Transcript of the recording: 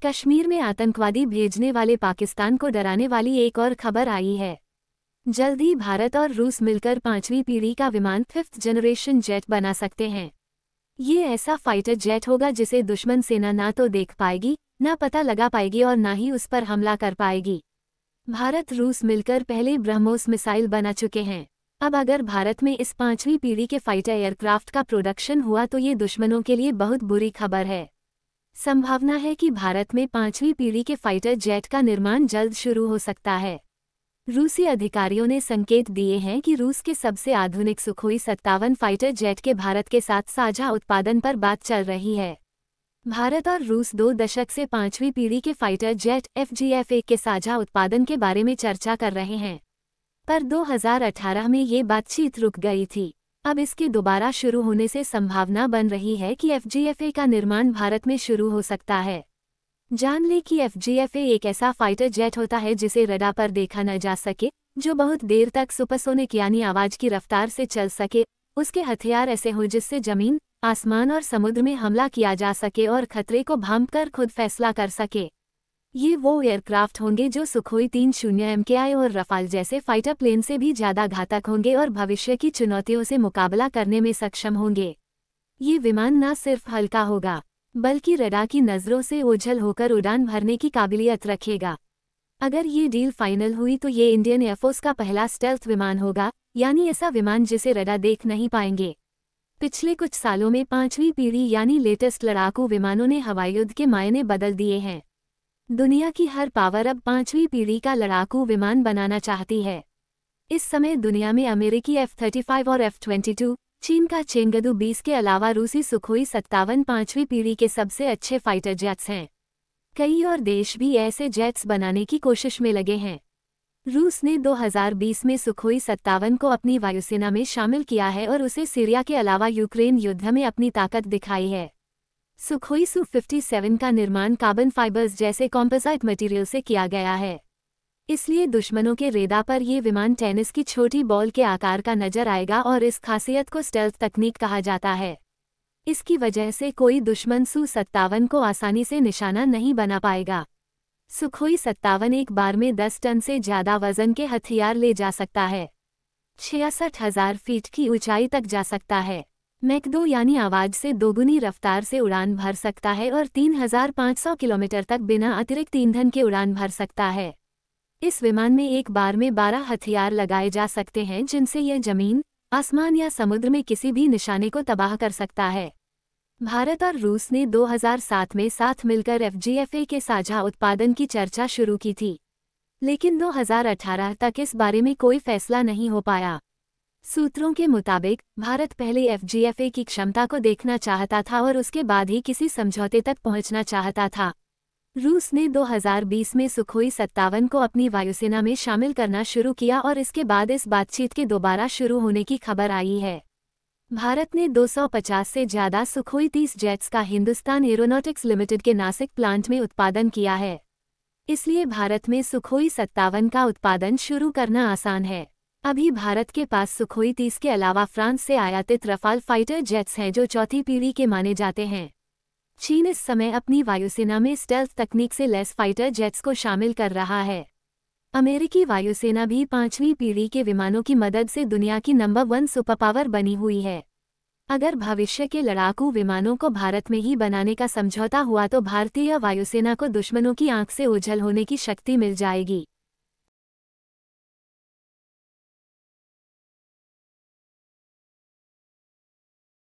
कश्मीर में आतंकवादी भेजने वाले पाकिस्तान को डराने वाली एक और खबर आई है। जल्द ही भारत और रूस मिलकर 5वीं पीढ़ी का विमान 5th जनरेशन जेट बना सकते हैं। ये ऐसा फाइटर जेट होगा जिसे दुश्मन सेना ना तो देख पाएगी, ना पता लगा पाएगी और ना ही उस पर हमला कर पाएगी। भारत रूस मिलकर पहले ब्रह्मोस मिसाइल बना चुके हैं। अब अगर भारत में इस 5वीं पीढ़ी के फाइटर एयरक्राफ्ट का प्रोडक्शन हुआ तो ये दुश्मनों के लिए बहुत बुरी खबर है। संभावना है कि भारत में 5वीं पीढ़ी के फाइटर जेट का निर्माण जल्द शुरू हो सकता है। रूसी अधिकारियों ने संकेत दिए हैं कि रूस के सबसे आधुनिक सुखोई 57 फाइटर जेट के भारत के साथ साझा उत्पादन पर बात चल रही है। भारत और रूस 2 दशक से 5वीं पीढ़ी के फाइटर जेट FGF-1 के साझा उत्पादन के बारे में चर्चा कर रहे हैं, पर 2018 में ये बातचीत रुक गई थी। अब इसके दोबारा शुरू होने से संभावना बन रही है कि FGF-1 का निर्माण भारत में शुरू हो सकता है। जान लें कि FGF-1 एक ऐसा फाइटर जेट होता है जिसे रडार पर देखा न जा सके, जो बहुत देर तक सुपरसोनिक यानी आवाज की रफ्तार से चल सके। उसके हथियार ऐसे हों जिससे जमीन, आसमान और समुद्र में हमला किया जा सके और खतरे को भांपकर खुद फैसला कर सके। ये वो एयरक्राफ्ट होंगे जो सुखोई 30 MKI और रफाल जैसे फाइटर प्लेन से भी ज़्यादा घातक होंगे और भविष्य की चुनौतियों से मुकाबला करने में सक्षम होंगे। ये विमान न सिर्फ हल्का होगा, बल्कि रडार की नज़रों से ओझल होकर उड़ान भरने की काबिलियत रखेगा। अगर ये डील फाइनल हुई तो ये इंडियन एयरफोर्स का पहला स्टेल्थ विमान होगा, यानी ऐसा विमान जिसे रडार देख नहीं पाएंगे। पिछले कुछ सालों में 5वीं पीढ़ी यानी लेटेस्ट लड़ाकू विमानों ने हवाई युद्ध के मायने बदल दिए हैं। दुनिया की हर पावर अब 5वीं पीढ़ी का लड़ाकू विमान बनाना चाहती है। इस समय दुनिया में अमेरिकी F-35 और F-22, चीन का चेंगडू 20 के अलावा रूसी सुखोई 57 5वीं पीढ़ी के सबसे अच्छे फाइटर जेट्स हैं। कई और देश भी ऐसे जेट्स बनाने की कोशिश में लगे हैं। रूस ने 2020 में सुखोई 57 को अपनी वायुसेना में शामिल किया है और उसे सीरिया के अलावा यूक्रेन युद्ध में अपनी ताकत दिखाई है। सुखोई Su-57 का निर्माण कार्बन फाइबर्स जैसे कॉम्पोजिट मटेरियल से किया गया है। इसलिए दुश्मनों के रेडार पर ये विमान टेनिस की छोटी बॉल के आकार का नजर आएगा और इस खासियत को स्टेल्थ तकनीक कहा जाता है। इसकी वजह से कोई दुश्मन Su-57 को आसानी से निशाना नहीं बना पाएगा। सुखोई 57 एक बार में 10 टन से ज़्यादा वजन के हथियार ले जा सकता है। 66,000 फीट की ऊंचाई तक जा सकता है। मैक 2 यानी आवाज से दोगुनी रफ्तार से उड़ान भर सकता है और 3,500 किलोमीटर तक बिना अतिरिक्त ईंधन के उड़ान भर सकता है। इस विमान में एक बार में 12 हथियार लगाए जा सकते हैं जिनसे यह जमीन, आसमान या समुद्र में किसी भी निशाने को तबाह कर सकता है। भारत और रूस ने 2007 में साथ मिलकर FGF-1 के साझा उत्पादन की चर्चा शुरू की थी, लेकिन 2018 तक इस बारे में कोई फैसला नहीं हो पाया। सूत्रों के मुताबिक भारत पहले FGF-1 की क्षमता को देखना चाहता था और उसके बाद ही किसी समझौते तक पहुंचना चाहता था। रूस ने 2020 में सुखोई 57 को अपनी वायुसेना में शामिल करना शुरू किया और इसके बाद इस बातचीत के दोबारा शुरू होने की खबर आई है। भारत ने 250 से ज़्यादा सुखोई 30 जेट्स का हिंदुस्तान एरोनॉटिक्स लिमिटेड के नासिक प्लांट में उत्पादन किया है। इसलिए भारत में सुखोई 57 का उत्पादन शुरू करना आसान है। अभी भारत के पास सुखोई 30 के अलावा फ्रांस से आयातित रफाल फाइटर जेट्स हैं जो चौथी पीढ़ी के माने जाते हैं। चीन इस समय अपनी वायुसेना में स्टेल्थ तकनीक से लैस फाइटर जेट्स को शामिल कर रहा है। अमेरिकी वायुसेना भी 5वीं पीढ़ी के विमानों की मदद से दुनिया की नंबर 1 सुपर पावर बनी हुई है। अगर भविष्य के लड़ाकू विमानों को भारत में ही बनाने का समझौता हुआ तो भारतीय वायुसेना को दुश्मनों की आंख से ओझल होने की शक्ति मिल जाएगी।